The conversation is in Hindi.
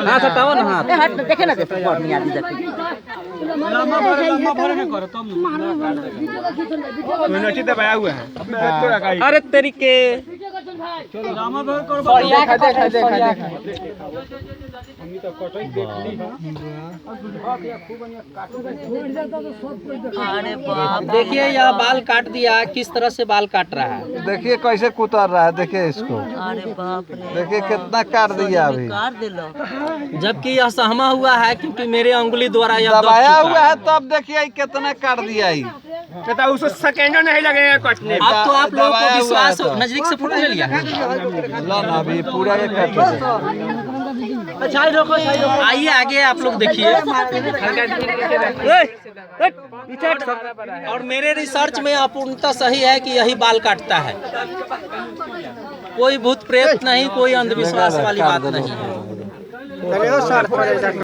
हाँ सटाओ ना हाथ देखे ना नहीं आदि देखे दबाया हुआ है। अरे तरीके देखिए यह बाल काट दिया, किस तरह से बाल काट रहा है, देखिए कैसे कुतर रहा है, देखिए इसको, अरे बाप रे, देखिए कितना काट दिया अभी, काट दिलो। जबकि यह सहमा हुआ है क्योंकि मेरे अंगुली द्वारा यह दब दबाया चुका हुआ है, तब देखिए कितना काट दिया ही। उसको सेकेंडो नहीं लगेगा कटने। अब तो आप लोगों को दबाया हुआ विश्वास है तो। नजदीक से फोटो ले लिया है। ला ना अभी पूरा ये कट गया। आइए आगे आप लोग देखिए। और मेरे रिसर्च में अपूर्णता सही है कि यही बाल काटता है, कोई भूत प्रेत नहीं, कोई अंधविश्वास वाली बात नहीं है।